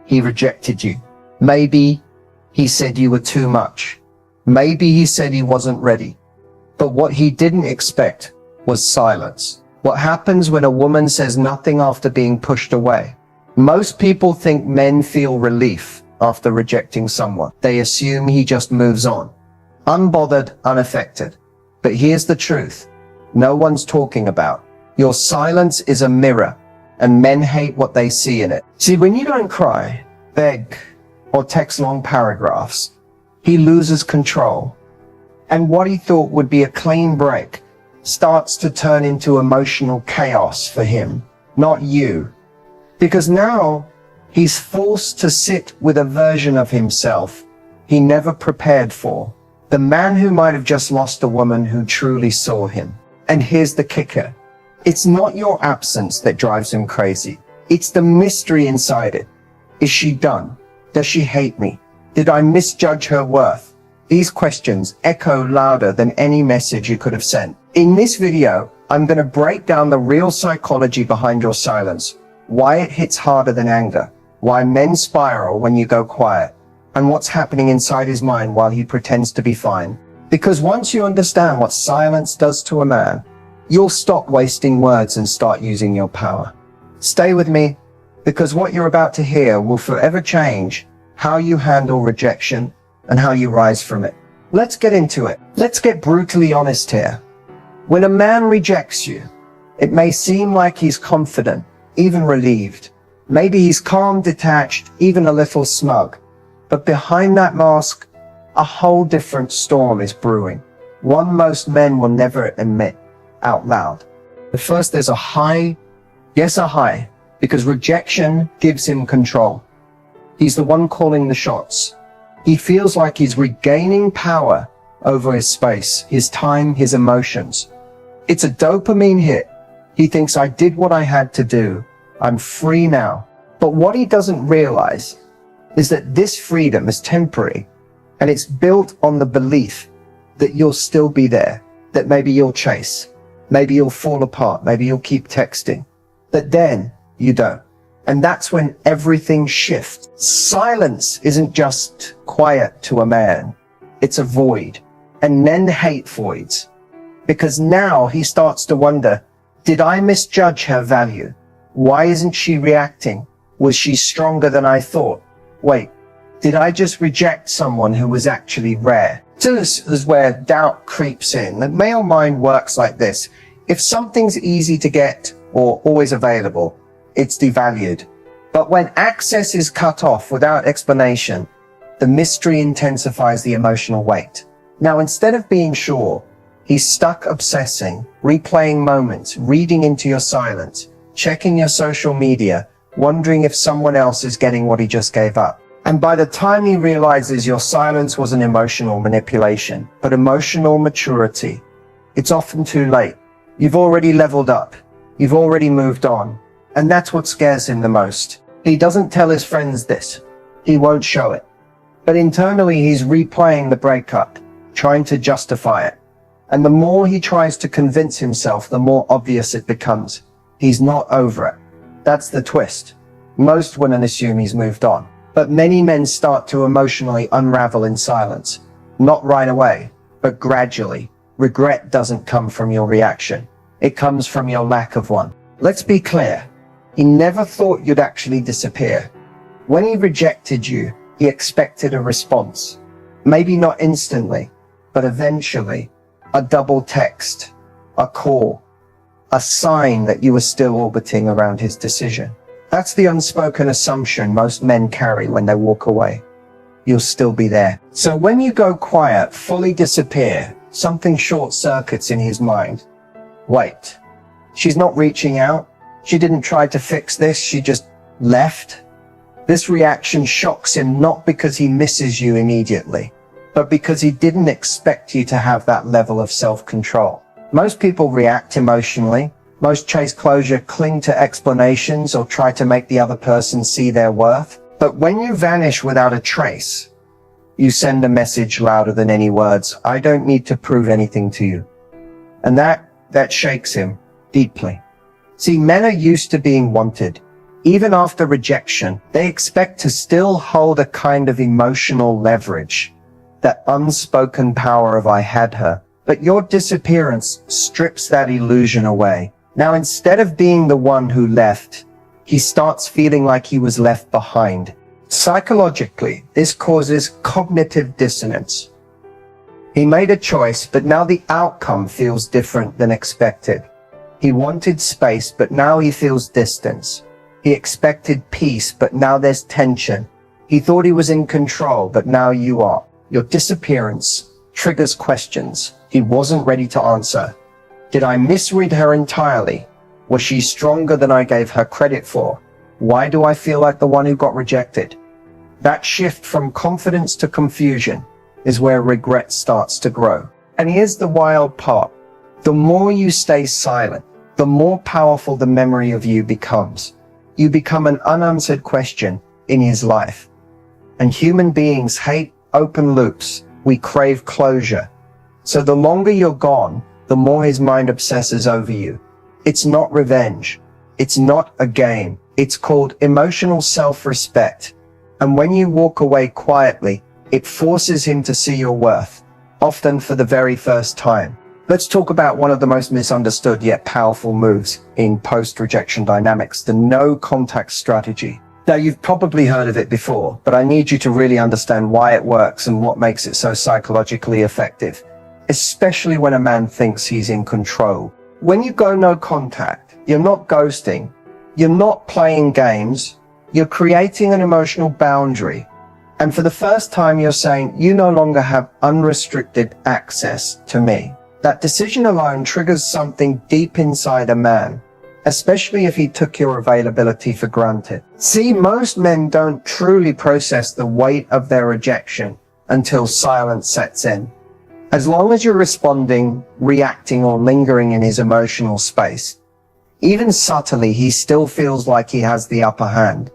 he rejected you. Maybe he said you were too much. Maybe he said he wasn't ready. But what he didn't expect was silence. What happens when a woman says nothing after being pushed away? Most people think men feel relief after rejecting someone. They assume he just moves on. Unbothered, unaffected. But here's the truth. No one's talking about. Your silence is a mirror, and men hate what they see in it. See, when you don't cry, beg, or text long paragraphs, he loses control. And what he thought would be a clean break starts to turn into emotional chaos for him, not you. Because now he's forced to sit with a version of himself he never prepared for. The man who might have just lost a woman who truly saw him. And here's the kicker. It's not your absence that drives him crazy. It's the mystery inside it. Is she done? Does she hate me? Did I misjudge her worth? These questions echo louder than any message you could have sent. In this video, I'm going to break down the real psychology behind your silence, why it hits harder than anger, why men spiral when you go quiet, and what's happening inside his mind while he pretends to be fine. Because once you understand what silence does to a man, you'll stop wasting words and start using your power. Stay with me, because what you're about to hear will forever change how you handle rejection and how you rise from it. Let's get into it. Let's get brutally honest here. When a man rejects you, it may seem like he's confident, even relieved. Maybe he's calm, detached, even a little smug. But behind that mask, a whole different storm is brewing. One most men will never admit out loud. But first, there's a high, yes, a high, because rejection gives him control. He's the one calling the shots. He feels like he's regaining power over his space, his time, his emotions. It's a dopamine hit. He thinks, I did what I had to do. I'm free now. But what he doesn't realize is that this freedom is temporary, and it's built on the belief that you'll still be there, that maybe you'll chase, maybe you'll fall apart, maybe you'll keep texting, but then you don't. And that's when everything shifts. Silence isn't just quiet to a man, it's a void. And men hate voids, because now he starts to wonder, did I misjudge her value? Why isn't she reacting? Was she stronger than I thought? Wait, did I just reject someone who was actually rare? This is where doubt creeps in. The male mind works like this. If something's easy to get or always available, it's devalued. But when access is cut off without explanation, the mystery intensifies the emotional weight. Now, instead of being sure, he's stuck obsessing, replaying moments, reading into your silence, checking your social media, wondering if someone else is getting what he just gave up. And by the time he realizes your silence was an emotional manipulation, but emotional maturity, it's often too late. You've already leveled up. You've already moved on. And that's what scares him the most. He doesn't tell his friends this. He won't show it. But internally, he's replaying the breakup, trying to justify it. And the more he tries to convince himself, the more obvious it becomes. He's not over it. That's the twist. Most women assume he's moved on. But many men start to emotionally unravel in silence. Not right away, but gradually. Regret doesn't come from your reaction. It comes from your lack of one. Let's be clear. He never thought you'd actually disappear. When he rejected you, he expected a response. Maybe not instantly, but eventually. A double text, a call, a sign that you were still orbiting around his decision. That's the unspoken assumption most men carry when they walk away. You'll still be there. So when you go quiet, fully disappear, something short circuits in his mind. Wait, she's not reaching out. She didn't try to fix this. She just left. This reaction shocks him not because he misses you immediately, but because he didn't expect you to have that level of self-control. Most people react emotionally. Most chase closure, cling to explanations, or try to make the other person see their worth. But when you vanish without a trace, you send a message louder than any words. I don't need to prove anything to you. And that shakes him deeply. See, men are used to being wanted, Even after rejection, they expect to still hold a kind of emotional leverage, that unspoken power of "I had her." But your disappearance strips that illusion away. Now, instead of being the one who left, he starts feeling like he was left behind. Psychologically, this causes cognitive dissonance. He made a choice, but now the outcome feels different than expected. He wanted space, but now he feels distance. He expected peace, but now there's tension. He thought he was in control, but now you are. Your disappearance triggers questions he wasn't ready to answer. Did I misread her entirely? Was she stronger than I gave her credit for? Why do I feel like the one who got rejected? That shift from confidence to confusion is where regret starts to grow. And here's the wild part. The more you stay silent, the more powerful the memory of you becomes. You become an unanswered question in his life. And human beings hate open loops. We crave closure. So the longer you're gone, the more his mind obsesses over you. It's not revenge. It's not a game. It's called emotional self-respect. And when you walk away quietly, it forces him to see your worth, often for the very first time. Let's talk about one of the most misunderstood yet powerful moves in post-rejection dynamics, the no-contact strategy. Now, you've probably heard of it before, but I need you to really understand why it works and what makes it so psychologically effective, especially when a man thinks he's in control. When you go no contact, you're not ghosting, you're not playing games, you're creating an emotional boundary. And for the first time, you're saying, you no longer have unrestricted access to me. That decision alone triggers something deep inside a man, especially if he took your availability for granted. See, most men don't truly process the weight of their rejection until silence sets in. As long as you're responding, reacting, or lingering in his emotional space, even subtly, he still feels like he has the upper hand.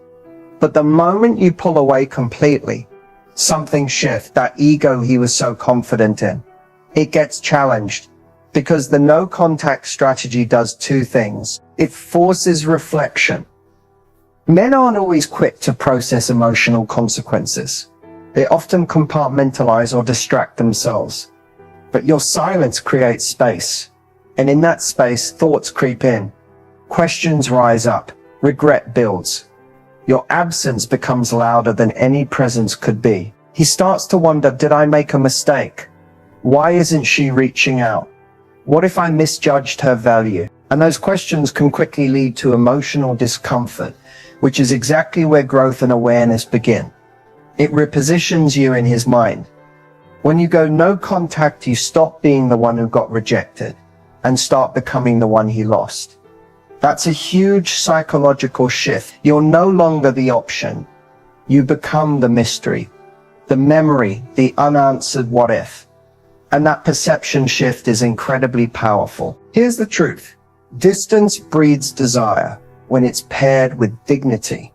But the moment you pull away completely, something shifts. That ego he was so confident in, it gets challenged, because the no contact strategy does two things. It forces reflection. Men aren't always quick to process emotional consequences. They often compartmentalize or distract themselves. But your silence creates space. And in that space, thoughts creep in. Questions rise up. Regret builds. Your absence becomes louder than any presence could be. He starts to wonder, did I make a mistake? Why isn't she reaching out? What if I misjudged her value? And those questions can quickly lead to emotional discomfort, which is exactly where growth and awareness begin. It repositions you in his mind. When you go no contact, you stop being the one who got rejected and start becoming the one he lost. That's a huge psychological shift. You're no longer the option. You become the mystery, the memory, the unanswered what if. And that perception shift is incredibly powerful. Here's the truth. Distance breeds desire when it's paired with dignity.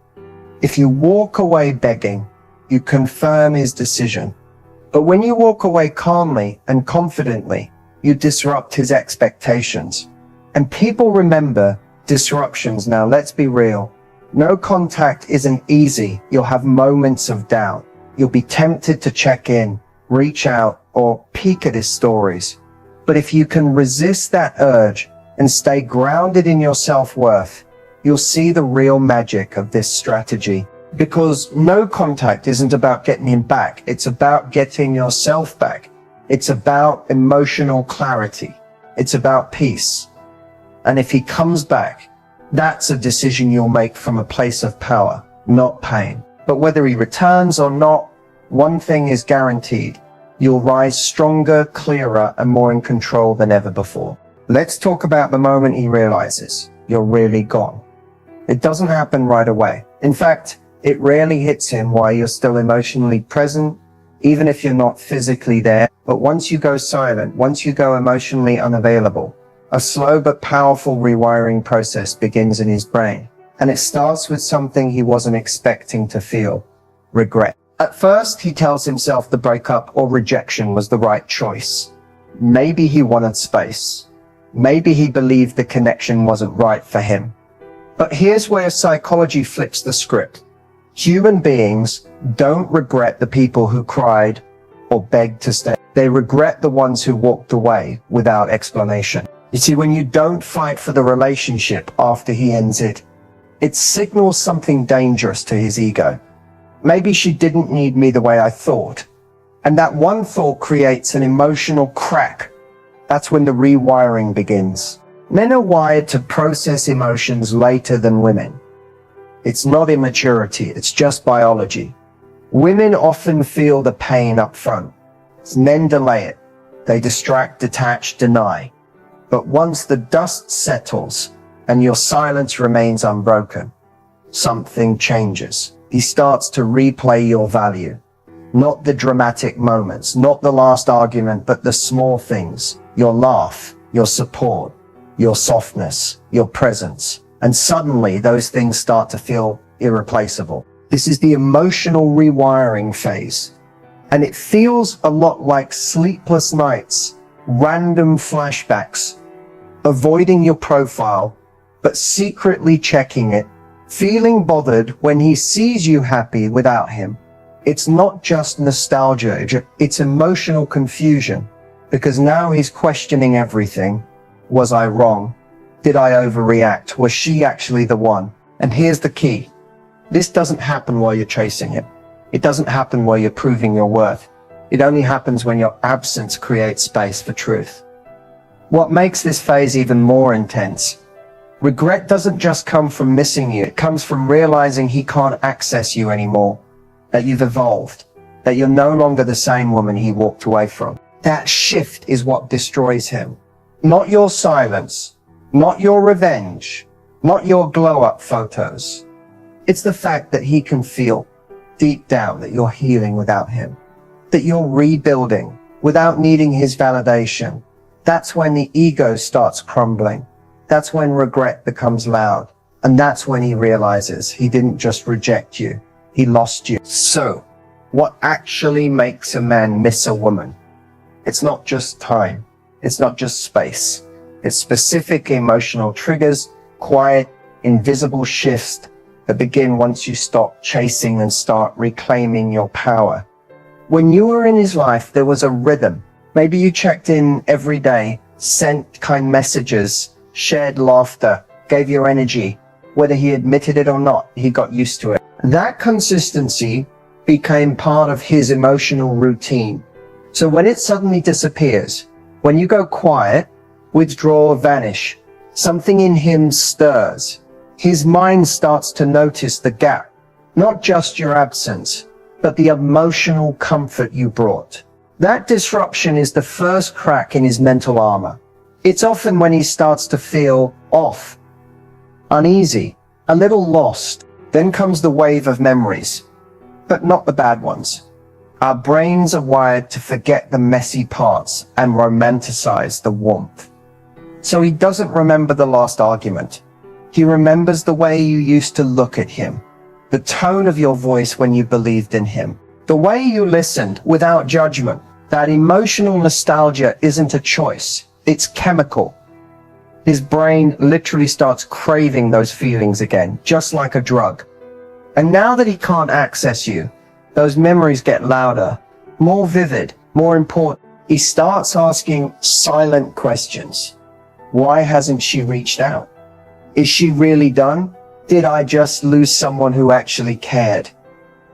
If you walk away begging, you confirm his decision. But when you walk away calmly and confidently, you disrupt his expectations. And people remember disruptions. Now, let's be real. No contact isn't easy. You'll have moments of doubt. You'll be tempted to check in, reach out, or peek at his stories. But if you can resist that urge and stay grounded in your self-worth, you'll see the real magic of this strategy. Because no contact isn't about getting him back. It's about getting yourself back. It's about emotional clarity. It's about peace. And if he comes back, that's a decision you'll make from a place of power, not pain. But whether he returns or not, one thing is guaranteed. You'll rise stronger, clearer, and more in control than ever before. Let's talk about the moment he realizes you're really gone. It doesn't happen right away. In fact, it rarely hits him while you're still emotionally present, even if you're not physically there. But once you go silent, once you go emotionally unavailable, a slow but powerful rewiring process begins in his brain. And it starts with something he wasn't expecting to feel: regret. At first, he tells himself the breakup or rejection was the right choice. Maybe he wanted space. Maybe he believed the connection wasn't right for him. But here's where psychology flips the script. Human beings don't regret the people who cried or begged to stay. They regret the ones who walked away without explanation. You see, when you don't fight for the relationship after he ends it, it signals something dangerous to his ego. Maybe she didn't need me the way I thought. And that one thought creates an emotional crack. That's when the rewiring begins. Men are wired to process emotions later than women. It's not immaturity, it's just biology. Women often feel the pain up front. Men delay it. They distract, detach, deny. But once the dust settles and your silence remains unbroken, something changes. He starts to replay your value. Not the dramatic moments, not the last argument, but the small things. Your laugh, your support, your softness, your presence. And suddenly those things start to feel irreplaceable. This is the emotional rewiring phase. And it feels a lot like sleepless nights, random flashbacks, avoiding your profile, but secretly checking it, feeling bothered when he sees you happy without him. It's not just nostalgia, it's emotional confusion, because now he's questioning everything. Was I wrong? Did I overreact? Was she actually the one? And here's the key. This doesn't happen while you're chasing him. It doesn't happen while you're proving your worth. It only happens when your absence creates space for truth. What makes this phase even more intense? Regret doesn't just come from missing you. It comes from realizing he can't access you anymore. That you've evolved. That you're no longer the same woman he walked away from. That shift is what destroys him. Not your silence. Not your revenge. Not your glow-up photos. It's the fact that he can feel deep down that you're healing without him. That you're rebuilding without needing his validation. That's when the ego starts crumbling. That's when regret becomes loud. And that's when he realizes he didn't just reject you. He lost you. So, what actually makes a man miss a woman? It's not just time. It's not just space. It's specific emotional triggers, quiet, invisible shifts that begin once you stop chasing and start reclaiming your power. When you were in his life, there was a rhythm. Maybe you checked in every day, sent kind messages, shared laughter, gave your energy. Whether he admitted it or not, he got used to it. That consistency became part of his emotional routine. So when it suddenly disappears, when you go quiet, withdraw, vanish, something in him stirs. His mind starts to notice the gap, not just your absence, but the emotional comfort you brought. That disruption is the first crack in his mental armor. It's often when he starts to feel off, uneasy, a little lost. Then comes the wave of memories, but not the bad ones. Our brains are wired to forget the messy parts and romanticize the warmth. So he doesn't remember the last argument. He remembers the way you used to look at him, the tone of your voice when you believed in him, the way you listened without judgment. That emotional nostalgia isn't a choice, it's chemical. His brain literally starts craving those feelings again, just like a drug. And now that he can't access you, those memories get louder, more vivid, more important. He starts asking silent questions. Why hasn't she reached out? Is she really done? Did I just lose someone who actually cared?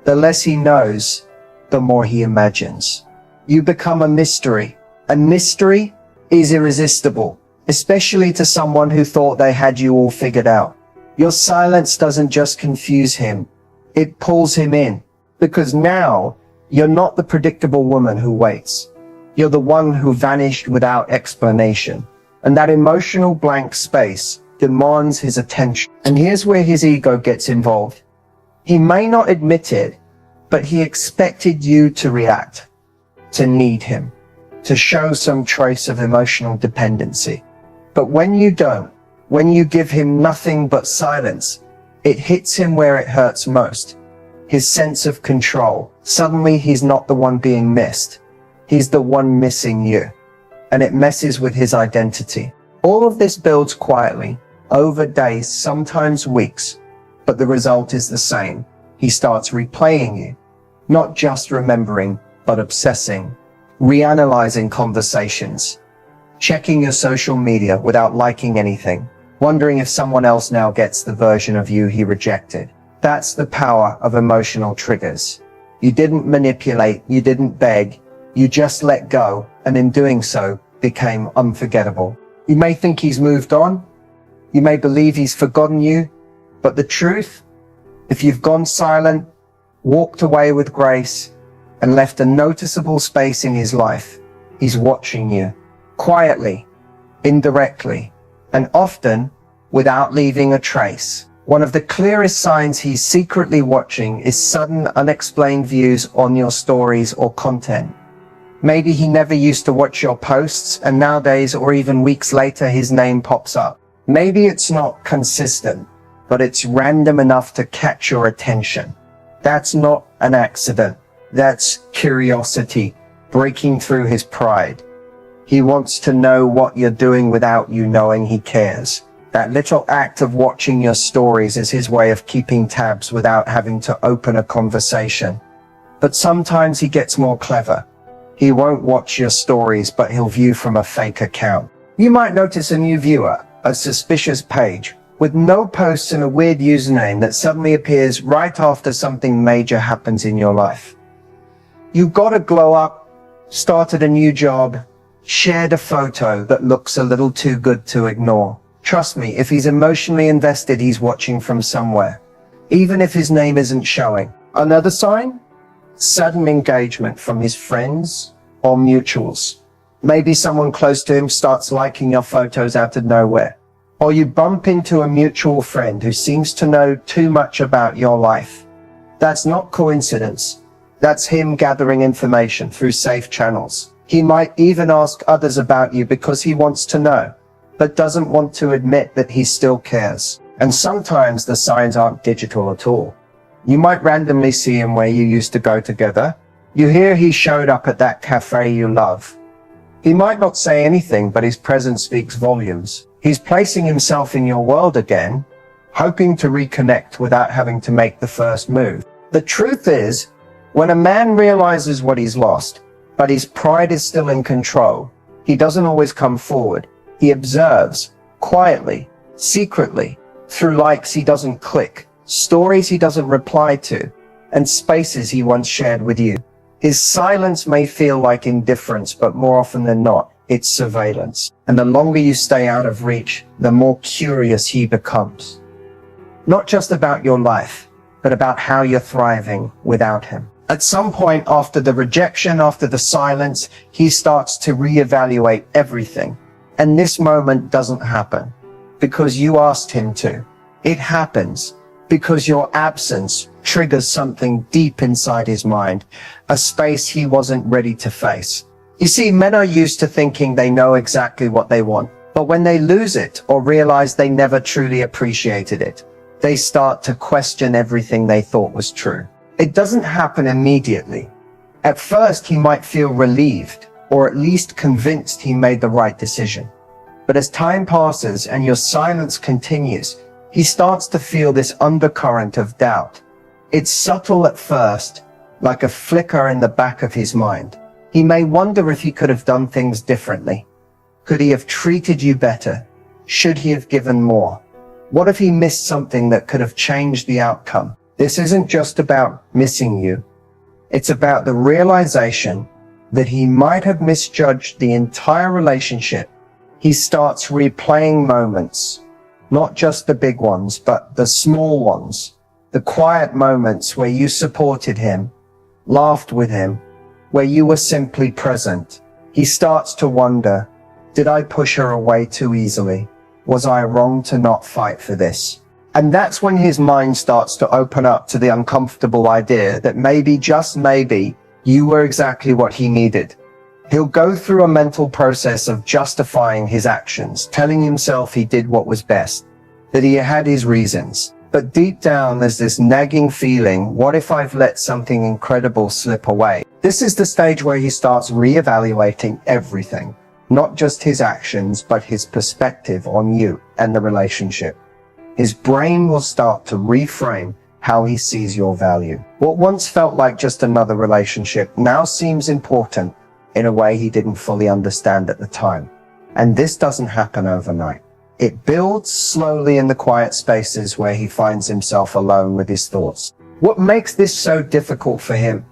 The less he knows, the more he imagines. You become a mystery. A mystery is irresistible, especially to someone who thought they had you all figured out. Your silence doesn't just confuse him, it pulls him in. Because now, you're not the predictable woman who waits. You're the one who vanished without explanation. And that emotional blank space demands his attention. And here's where his ego gets involved. He may not admit it, but he expected you to react, to need him, to show some trace of emotional dependency. But when you don't, when you give him nothing but silence, it hits him where it hurts most. His sense of control. Suddenly he's not the one being missed. He's the one missing you. And it messes with his identity. All of this builds quietly. over days, sometimes weeks, but the result is the same. He starts replaying you, not just remembering, but obsessing, reanalyzing conversations, checking your social media without liking anything, wondering if someone else now gets the version of you he rejected. That's the power of emotional triggers. You didn't manipulate, you didn't beg, you just let go, and in doing so, became unforgettable. You may think he's moved on, you may believe he's forgotten you, but the truth, if you've gone silent, walked away with grace, and left a noticeable space in his life, he's watching you, quietly, indirectly, and often without leaving a trace. One of the clearest signs he's secretly watching is sudden, unexplained views on your stories or content. Maybe he never used to watch your posts, and nowadays or even weeks later his name pops up. Maybe it's not consistent, but it's random enough to catch your attention. That's not an accident. That's curiosity breaking through his pride. He wants to know what you're doing without you knowing he cares. That little act of watching your stories is his way of keeping tabs without having to open a conversation. But sometimes he gets more clever. He won't watch your stories, but he'll view from a fake account. You might notice a new viewer, a suspicious page, with no posts and a weird username that suddenly appears right after something major happens in your life. You got a glow up, started a new job, shared a photo that looks a little too good to ignore. Trust me, if he's emotionally invested, he's watching from somewhere, even if his name isn't showing. Another sign? Sudden engagement from his friends or mutuals. Maybe someone close to him starts liking your photos out of nowhere. Or you bump into a mutual friend who seems to know too much about your life. That's not coincidence. That's him gathering information through safe channels. He might even ask others about you because he wants to know, but doesn't want to admit that he still cares. And sometimes the signs aren't digital at all. You might randomly see him where you used to go together. You hear he showed up at that cafe you love. He might not say anything, but his presence speaks volumes. He's placing himself in your world again, hoping to reconnect without having to make the first move. The truth is, when a man realizes what he's lost, but his pride is still in control, he doesn't always come forward. He observes, quietly, secretly, through likes he doesn't click, stories he doesn't reply to, and spaces he once shared with you. His silence may feel like indifference, but more often than not, it's surveillance. And the longer you stay out of reach, the more curious he becomes. Not just about your life, but about how you're thriving without him. At some point after the rejection, after the silence, he starts to reevaluate everything. And this moment doesn't happen because you asked him to. It happens because your absence triggers something deep inside his mind, a space he wasn't ready to face. You see, men are used to thinking they know exactly what they want, but when they lose it or realize they never truly appreciated it, they start to question everything they thought was true. It doesn't happen immediately. At first, he might feel relieved, or at least convinced he made the right decision. But as time passes and your silence continues, he starts to feel this undercurrent of doubt. It's subtle at first, like a flicker in the back of his mind. He may wonder if he could have done things differently. Could he have treated you better? Should he have given more? What if he missed something that could have changed the outcome? This isn't just about missing you. It's about the realization that he might have misjudged the entire relationship. He starts replaying moments, not just the big ones, but the small ones, the quiet moments where you supported him, laughed with him, where you were simply present. He starts to wonder, did I push her away too easily? Was I wrong to not fight for this? And that's when his mind starts to open up to the uncomfortable idea that maybe, just maybe, you were exactly what he needed. He'll go through a mental process of justifying his actions, telling himself he did what was best, that he had his reasons. But deep down, there's this nagging feeling, what if I've let something incredible slip away? This is the stage where he starts reevaluating everything. not just his actions, but his perspective on you and the relationship. His brain will start to reframe how he sees your value. What once felt like just another relationship now seems important in a way he didn't fully understand at the time. And this doesn't happen overnight. It builds slowly in the quiet spaces where he finds himself alone with his thoughts. What makes this so difficult for him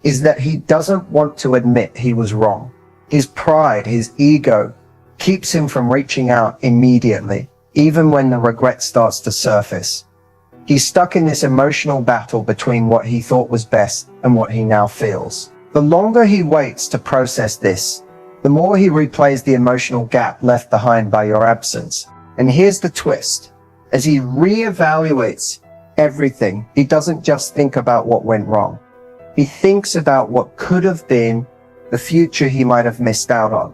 is that he doesn't want to admit he was wrong. His pride, his ego, keeps him from reaching out immediately, even when the regret starts to surface. He's stuck in this emotional battle between what he thought was best and what he now feels. The longer he waits to process this, the more he replays the emotional gap left behind by your absence. And here's the twist. As he reevaluates everything, he doesn't just think about what went wrong. He thinks about what could have been, the future he might have missed out on.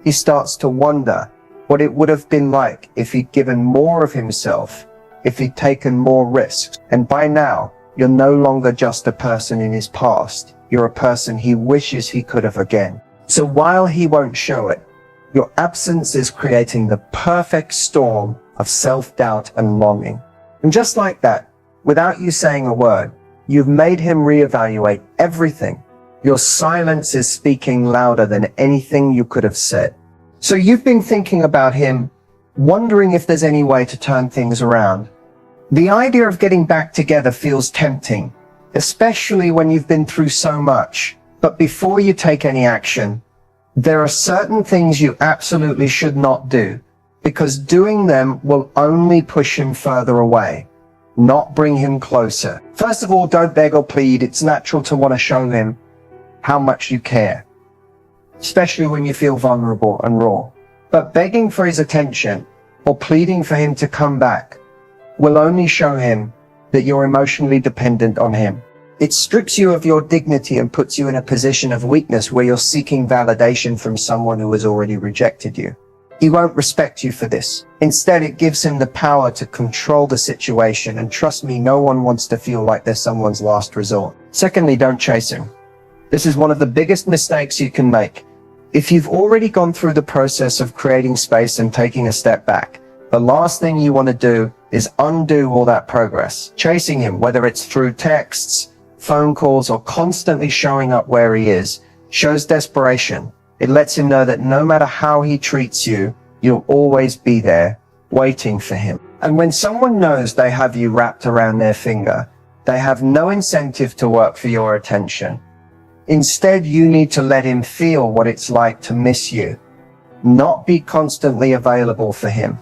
He starts to wonder what it would have been like if he'd given more of himself, if he'd taken more risks. And by now, you're no longer just a person in his past. You're a person he wishes he could have again. So while he won't show it, your absence is creating the perfect storm of self-doubt and longing. And just like that, without you saying a word, you've made him reevaluate everything. Your silence is speaking louder than anything you could have said. So you've been thinking about him, wondering if there's any way to turn things around. The idea of getting back together feels tempting, especially when you've been through so much. But before you take any action, there are certain things you absolutely should not do, because doing them will only push him further away, not bring him closer. First of all, don't beg or plead. It's natural to want to show him how much you care, especially when you feel vulnerable and raw. But begging for his attention or pleading for him to come back will only show him that you're emotionally dependent on him. It strips you of your dignity and puts you in a position of weakness where you're seeking validation from someone who has already rejected you. He won't respect you for this. Instead, it gives him the power to control the situation, and trust me, no one wants to feel like they're someone's last resort. Secondly, don't chase him. This is one of the biggest mistakes you can make. If you've already gone through the process of creating space and taking a step back, the last thing you want to do is undo all that progress. Chasing him, whether it's through texts, phone calls, or constantly showing up where he is, shows desperation. It lets him know that no matter how he treats you, you'll always be there, waiting for him. And when someone knows they have you wrapped around their finger, they have no incentive to work for your attention. Instead, you need to let him feel what it's like to miss you, not be constantly available for him.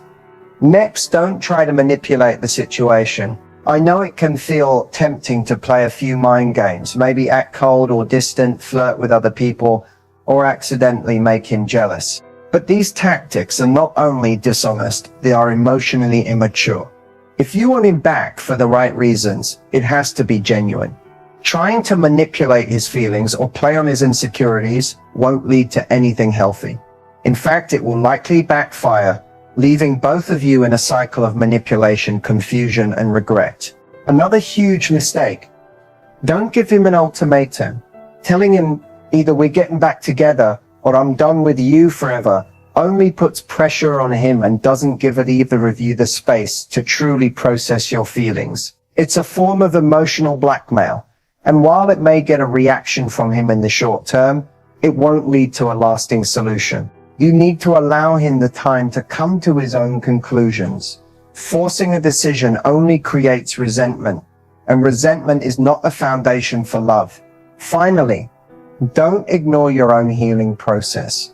Next, don't try to manipulate the situation. I know it can feel tempting to play a few mind games, maybe act cold or distant, flirt with other people, or accidentally make him jealous. But these tactics are not only dishonest, they are emotionally immature. If you want him back for the right reasons, it has to be genuine. Trying to manipulate his feelings or play on his insecurities won't lead to anything healthy. In fact, it will likely backfire, leaving both of you in a cycle of manipulation, confusion, and regret. Another huge mistake. Don't give him an ultimatum. Telling him either we're getting back together or I'm done with you forever only puts pressure on him and doesn't give either of you the space to truly process your feelings. It's a form of emotional blackmail. And while it may get a reaction from him in the short term, it won't lead to a lasting solution. You need to allow him the time to come to his own conclusions. Forcing a decision only creates resentment, and resentment is not a foundation for love. Finally, don't ignore your own healing process.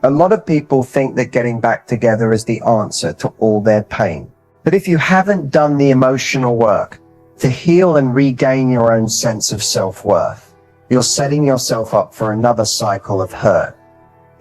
A lot of people think that getting back together is the answer to all their pain. But if you haven't done the emotional work to heal and regain your own sense of self-worth, you're setting yourself up for another cycle of hurt.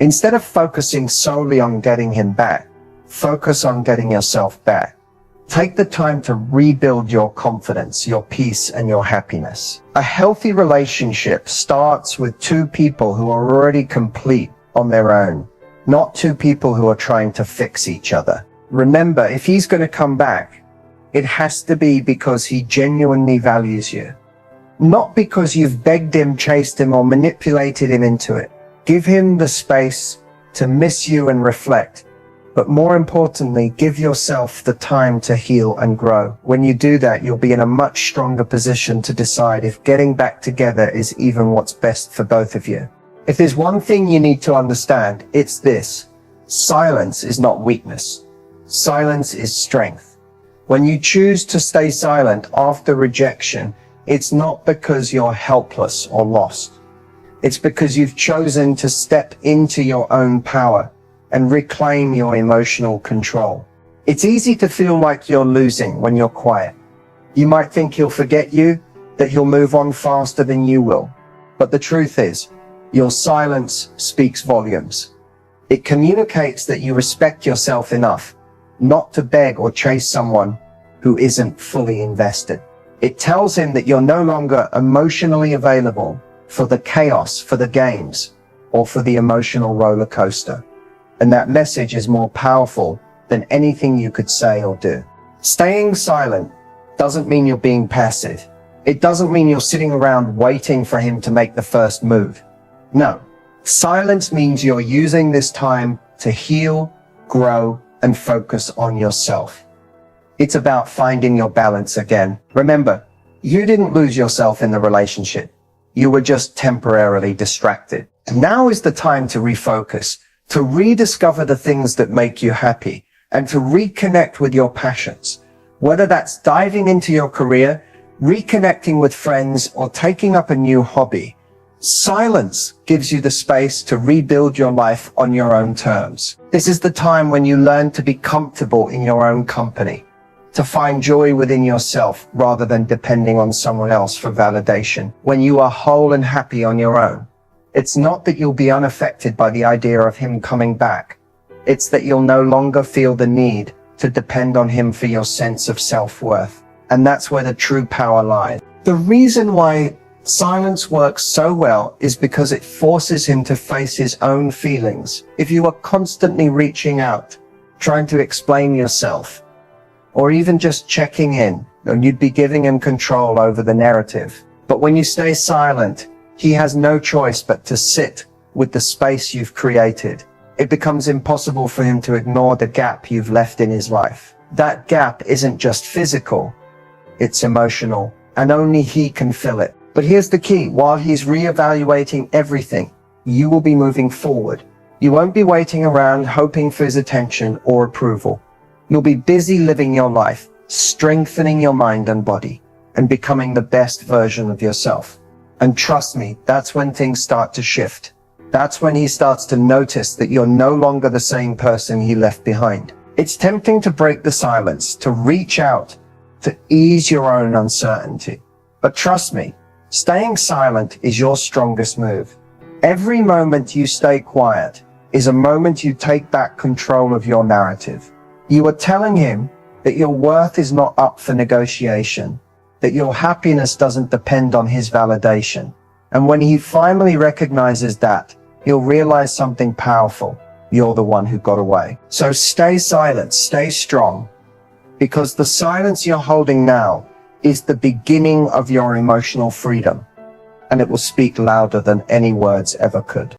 Instead of focusing solely on getting him back, focus on getting yourself back. Take the time to rebuild your confidence, your peace, and your happiness. A healthy relationship starts with two people who are already complete on their own, not two people who are trying to fix each other. Remember, if he's going to come back, it has to be because he genuinely values you, not because you've begged him, chased him, or manipulated him into it. Give him the space to miss you and reflect. But more importantly, give yourself the time to heal and grow. When you do that, you'll be in a much stronger position to decide if getting back together is even what's best for both of you. If there's one thing you need to understand, it's this: silence is not weakness. Silence is strength. When you choose to stay silent after rejection, it's not because you're helpless or lost. It's because you've chosen to step into your own power and reclaim your emotional control. It's easy to feel like you're losing when you're quiet. You might think he'll forget you, that he'll move on faster than you will. But the truth is, your silence speaks volumes. It communicates that you respect yourself enough not to beg or chase someone who isn't fully invested. It tells him that you're no longer emotionally available for the chaos, for the games, or for the emotional roller coaster. And that message is more powerful than anything you could say or do. Staying silent doesn't mean you're being passive. It doesn't mean you're sitting around waiting for him to make the first move. No, silence means you're using this time to heal, grow, and focus on yourself. It's about finding your balance again. Remember, you didn't lose yourself in the relationship. You were just temporarily distracted. Now is the time to refocus, to rediscover the things that make you happy, and to reconnect with your passions. Whether that's diving into your career, reconnecting with friends, or taking up a new hobby, silence gives you the space to rebuild your life on your own terms. This is the time when you learn to be comfortable in your own company, to find joy within yourself rather than depending on someone else for validation. When you are whole and happy on your own, it's not that you'll be unaffected by the idea of him coming back. It's that you'll no longer feel the need to depend on him for your sense of self-worth. And that's where the true power lies. The reason why silence works so well is because it forces him to face his own feelings. If you are constantly reaching out, trying to explain yourself, or even just checking in, then you'd be giving him control over the narrative. But when you stay silent, he has no choice but to sit with the space you've created. It becomes impossible for him to ignore the gap you've left in his life. That gap isn't just physical, it's emotional, and only he can fill it. But here's the key: while he's reevaluating everything, you will be moving forward. You won't be waiting around hoping for his attention or approval. You'll be busy living your life, strengthening your mind and body, and becoming the best version of yourself. And trust me, that's when things start to shift. That's when he starts to notice that you're no longer the same person he left behind. It's tempting to break the silence, to reach out, to ease your own uncertainty. But trust me, staying silent is your strongest move. Every moment you stay quiet is a moment you take back control of your narrative. You are telling him that your worth is not up for negotiation, that your happiness doesn't depend on his validation. And when he finally recognizes that, he'll realize something powerful. You're the one who got away. So stay silent, stay strong, because the silence you're holding now is the beginning of your emotional freedom, and it will speak louder than any words ever could.